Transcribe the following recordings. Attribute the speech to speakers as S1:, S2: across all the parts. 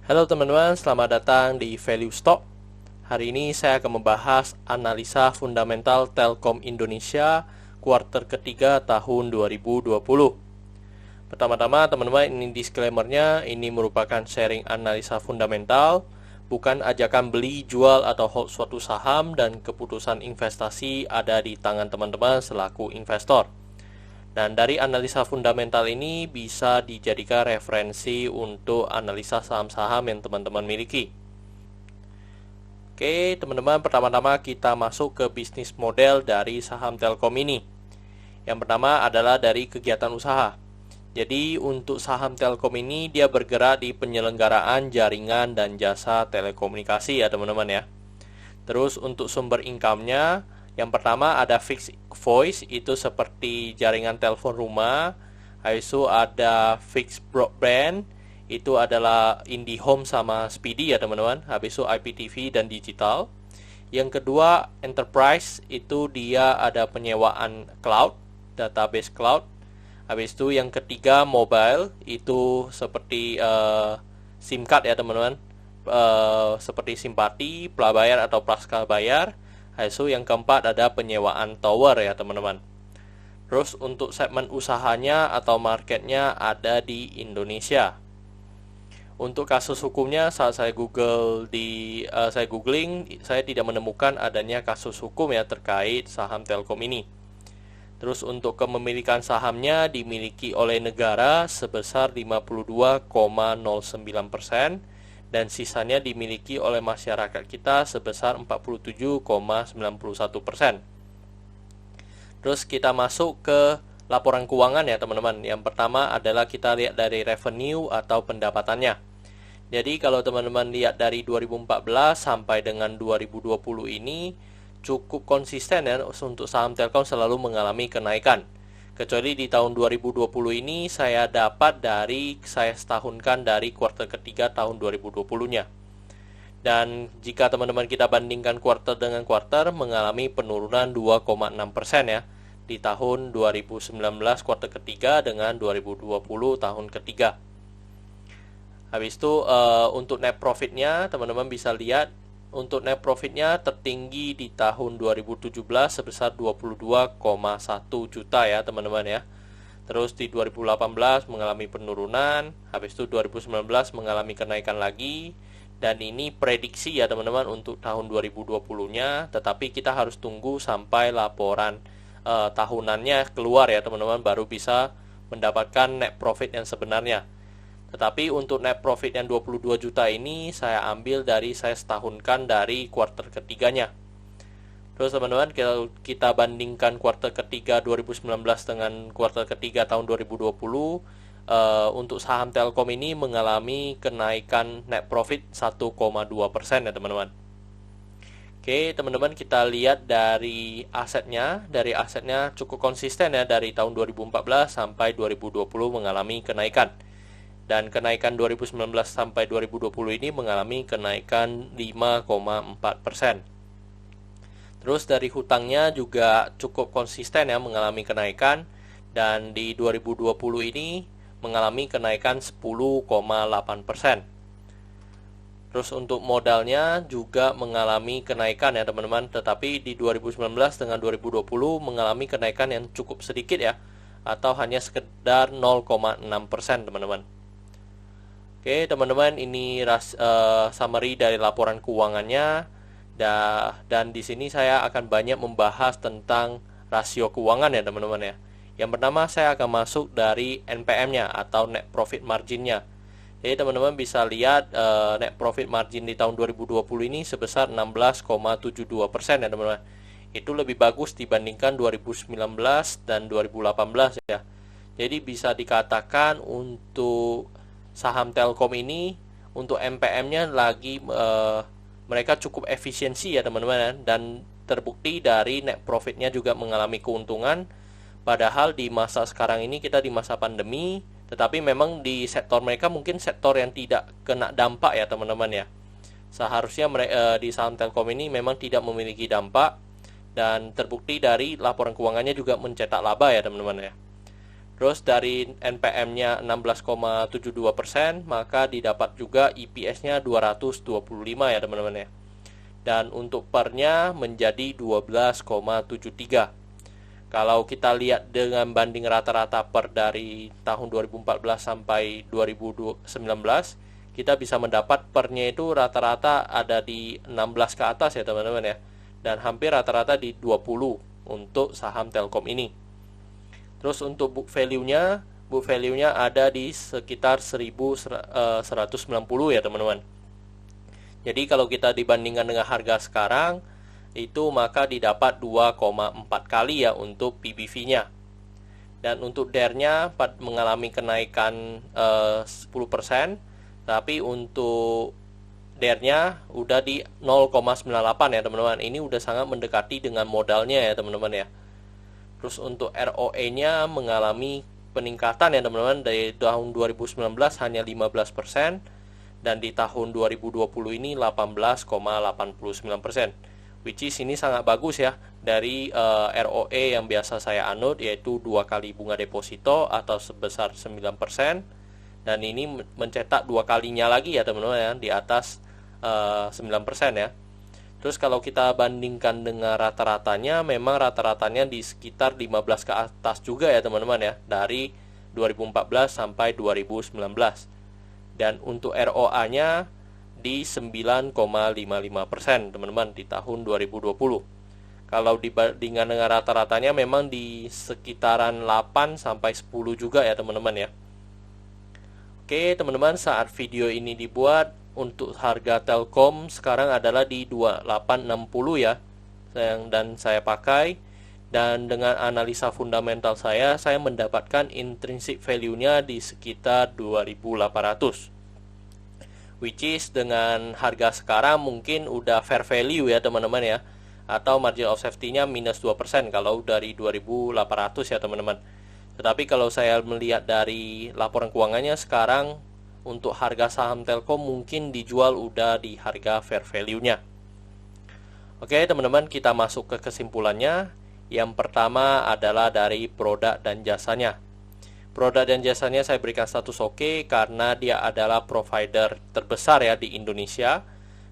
S1: Halo teman-teman, selamat datang di Value Stock. Hari ini saya akan membahas analisa fundamental Telkom Indonesia kuartal ketiga tahun 2020. Pertama-tama teman-teman, ini disclaimer-nya, ini merupakan sharing analisa fundamental, bukan ajakan beli, jual, atau hold suatu saham, dan keputusan investasi ada di tangan teman-teman selaku investor. Dan dari analisa fundamental ini bisa dijadikan referensi untuk analisa saham-saham yang teman-teman miliki. Oke, teman-teman, pertama-tama kita masuk ke bisnis model dari saham Telkom ini. Yang pertama adalah dari kegiatan usaha. Jadi untuk saham Telkom ini dia bergerak di penyelenggaraan jaringan dan jasa telekomunikasi ya teman-teman ya. Terus untuk sumber income-nya, yang pertama ada fixed voice, itu seperti jaringan telepon rumah. Habis itu ada fixed broadband, itu adalah IndiHome sama Speedy ya teman-teman. Habis itu IPTV dan digital. Yang kedua enterprise, itu dia ada penyewaan cloud, database cloud. Habis itu yang ketiga mobile, itu seperti SIM card ya teman-teman. Seperti simpati, prabayar atau praska bayar. Habis itu yang keempat ada penyewaan tower ya teman-teman. Terus untuk segmen usahanya atau marketnya ada di Indonesia. Untuk kasus hukumnya saat saya googling, saya tidak menemukan adanya kasus hukum ya terkait saham Telkom ini. Terus untuk kepemilikan sahamnya dimiliki oleh negara sebesar 52,09%. Dan sisanya dimiliki oleh masyarakat kita sebesar 47,91%. Terus kita masuk ke laporan keuangan ya teman-teman. Yang pertama adalah kita lihat dari revenue atau pendapatannya. Jadi kalau teman-teman lihat dari 2014 sampai dengan 2020 ini cukup konsisten ya, untuk saham Telkom selalu mengalami kenaikan. Kecuali di tahun 2020 ini saya setahunkan dari kuartal ketiga tahun 2020-nya. Dan jika teman-teman kita bandingkan kuartal dengan kuartal mengalami penurunan 2,6% ya di tahun 2019 kuartal ketiga dengan 2020 tahun ketiga. Habis itu untuk net profitnya teman-teman bisa lihat, untuk net profitnya tertinggi di tahun 2017 sebesar 22,1 juta ya teman-teman ya. Terus di 2018 mengalami penurunan, habis itu 2019 mengalami kenaikan lagi. Dan ini prediksi ya teman-teman untuk tahun 2020-nya, tetapi kita harus tunggu sampai laporan tahunannya keluar ya teman-teman, baru bisa mendapatkan net profit yang sebenarnya. Tetapi untuk net profit yang 22 juta ini saya ambil dari saya setahunkan dari kuartal ketiganya. Terus teman-teman kita bandingkan kuartal ketiga 2019 dengan kuartal ketiga tahun 2020. Untuk saham Telkom ini mengalami kenaikan net profit 1,2% ya teman-teman. Oke teman-teman, kita lihat dari asetnya. Dari asetnya cukup konsisten ya, dari tahun 2014 sampai 2020 mengalami kenaikan. Dan kenaikan 2019 sampai 2020 ini mengalami kenaikan 5,4%. Terus dari hutangnya juga cukup konsisten ya, mengalami kenaikan. Dan di 2020 ini mengalami kenaikan 10,8%. Terus untuk modalnya juga mengalami kenaikan ya teman-teman. Tetapi di 2019 dengan 2020 mengalami kenaikan yang cukup sedikit ya, atau hanya sekedar 0,6% teman-teman. Oke teman-teman, ini summary dari laporan keuangannya. Dan di sini saya akan banyak membahas tentang rasio keuangan ya teman-teman ya. Yang pertama saya akan masuk dari NPM-nya atau net profit margin-nya. Jadi teman-teman bisa lihat net profit margin di tahun 2020 ini sebesar 16,72% ya teman-teman. Itu lebih bagus dibandingkan 2019 dan 2018 ya. Jadi bisa dikatakan untuk saham Telkom ini untuk NPM-nya lagi mereka cukup efisiensi ya teman-teman, dan terbukti dari net profitnya juga mengalami keuntungan. Padahal di masa sekarang ini kita di masa pandemi, tetapi memang di sektor mereka mungkin sektor yang tidak kena dampak ya teman-teman ya. Seharusnya di saham Telkom ini memang tidak memiliki dampak, dan terbukti dari laporan keuangannya juga mencetak laba ya teman-teman ya. Terus dari NPM-nya 16,72%, maka didapat juga EPS-nya 225 ya teman-teman ya. Dan untuk per-nya menjadi 12,73. Kalau kita lihat dengan banding rata-rata per dari tahun 2014 sampai 2019, kita bisa mendapat per-nya itu rata-rata ada di 16 ke atas ya teman-teman ya. Dan hampir rata-rata di 20 untuk saham Telkom ini. Terus untuk book value-nya ada di sekitar 1190 ya teman-teman. Jadi kalau kita dibandingkan dengan harga sekarang, itu maka didapat 2,4 kali ya untuk PBV-nya. Dan untuk DER-nya mengalami kenaikan 10%, tapi untuk DER-nya udah di 0,98 ya teman-teman. Ini udah sangat mendekati dengan modalnya ya teman-teman ya. Terus untuk ROE-nya mengalami peningkatan ya teman-teman, dari tahun 2019 hanya 15% dan di tahun 2020 ini 18,89%. Which is ini sangat bagus ya dari ROE yang biasa saya anut, yaitu 2 kali bunga deposito atau sebesar 9%, dan ini mencetak 2 kalinya lagi ya teman-teman ya, di atas 9% ya. Terus kalau kita bandingkan dengan rata-ratanya, memang rata-ratanya di sekitar 15 ke atas juga ya teman-teman ya, dari 2014 sampai 2019. Dan untuk ROA-nya di 9,55% teman-teman di tahun 2020. Kalau dibandingkan dengan rata-ratanya memang di sekitaran 8 sampai 10 juga ya teman-teman ya. Oke teman-teman, saat video ini dibuat, untuk harga Telkom sekarang adalah di 2860 ya, dan saya pakai. Dan dengan analisa fundamental saya mendapatkan intrinsic value-nya di sekitar 2800, which is dengan harga sekarang mungkin udah fair value ya teman-teman ya, atau margin of safety-nya minus 2% kalau dari 2800 ya teman-teman. Tetapi kalau saya melihat dari laporan keuangannya sekarang, untuk harga saham Telkom mungkin dijual udah di harga fair value-nya. Oke teman-teman, kita masuk ke kesimpulannya. Yang pertama adalah dari produk dan jasanya. Produk dan jasanya saya berikan status oke karena dia adalah provider terbesar ya di Indonesia.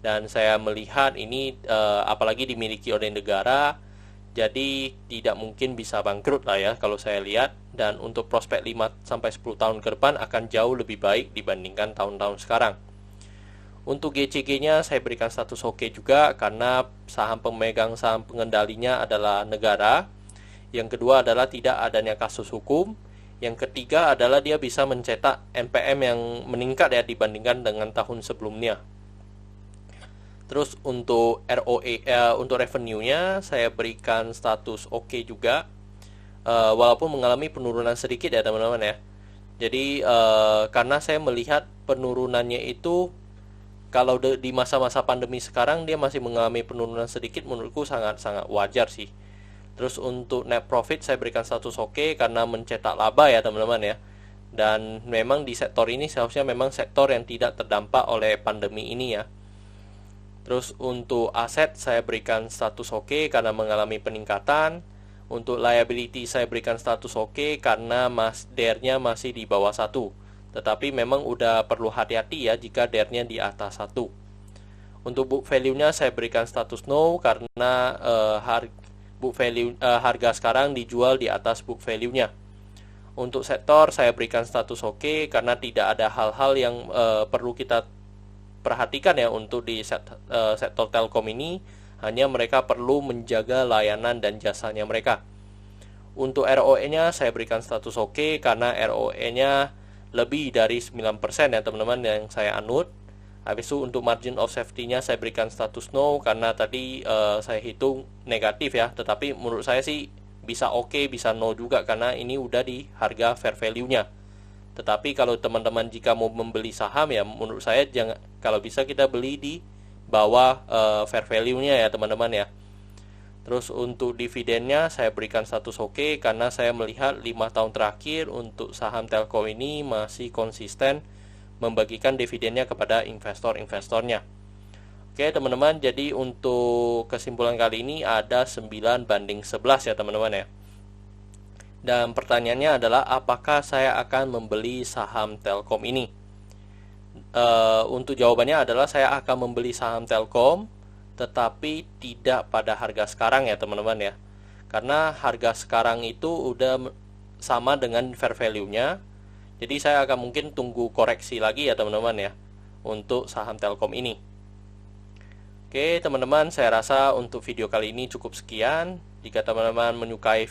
S1: Dan saya melihat ini apalagi dimiliki oleh negara, jadi tidak mungkin bisa bangkrut lah ya kalau saya lihat. Dan untuk prospek 5-10 tahun ke depan akan jauh lebih baik dibandingkan tahun-tahun sekarang. Untuk GCG-nya saya berikan status oke juga karena pemegang saham pengendalinya adalah negara. Yang kedua adalah tidak adanya kasus hukum. Yang ketiga adalah dia bisa mencetak NPM yang meningkat ya dibandingkan dengan tahun sebelumnya. Terus untuk ROE, untuk revenue-nya saya berikan status oke juga, walaupun mengalami penurunan sedikit ya teman-teman ya. Jadi karena saya melihat penurunannya itu kalau di masa-masa pandemi sekarang dia masih mengalami penurunan sedikit, menurutku sangat-sangat wajar sih. Terus untuk net profit saya berikan status oke karena mencetak laba ya teman-teman ya. Dan memang di sektor ini seharusnya memang sektor yang tidak terdampak oleh pandemi ini ya. Terus untuk aset saya berikan status oke karena mengalami peningkatan. Untuk liability saya berikan status oke karena DER-nya masih di bawah 1. Tetapi memang udah perlu hati-hati ya jika DER-nya di atas 1. Untuk book value-nya saya berikan status no karena harga sekarang dijual di atas book value-nya. Untuk sektor saya berikan status oke karena tidak ada hal-hal yang perlu kita perhatikan ya untuk di sektor Telkom ini. Hanya mereka perlu menjaga layanan dan jasanya mereka. Untuk ROE-nya saya berikan status oke karena ROE-nya lebih dari 9% ya teman-teman yang saya anut. Habis itu untuk margin of safety-nya saya berikan status no karena tadi saya hitung negatif ya. Tetapi menurut saya sih bisa oke, bisa no juga karena ini udah di harga fair value-nya. Tetapi kalau teman-teman jika mau membeli saham ya menurut saya kalau bisa kita beli di bawah fair value-nya ya teman-teman ya. Terus untuk dividennya saya berikan status oke karena saya melihat 5 tahun terakhir untuk saham Telkom ini masih konsisten membagikan dividennya kepada investor-investornya. Oke teman-teman, jadi untuk kesimpulan kali ini ada 9/11 ya teman-teman ya. Dan pertanyaannya adalah apakah saya akan membeli saham Telkom ini? Untuk jawabannya adalah saya akan membeli saham Telkom, tetapi tidak pada harga sekarang ya teman-teman ya. Karena harga sekarang itu udah sama dengan fair value-nya. Jadi saya akan mungkin tunggu koreksi lagi ya teman-teman ya untuk saham Telkom ini. Oke teman-teman, saya rasa untuk video kali ini cukup sekian. Jika teman-teman menyukai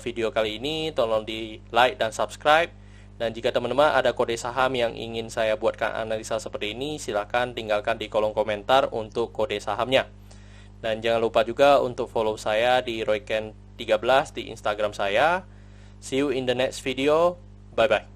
S1: video kali ini, tolong di like dan subscribe. Dan jika teman-teman ada kode saham yang ingin saya buatkan analisa seperti ini, silahkan tinggalkan di kolom komentar untuk kode sahamnya. Dan jangan lupa juga untuk follow saya di Royken13 di Instagram saya. See you in the next video. Bye-bye.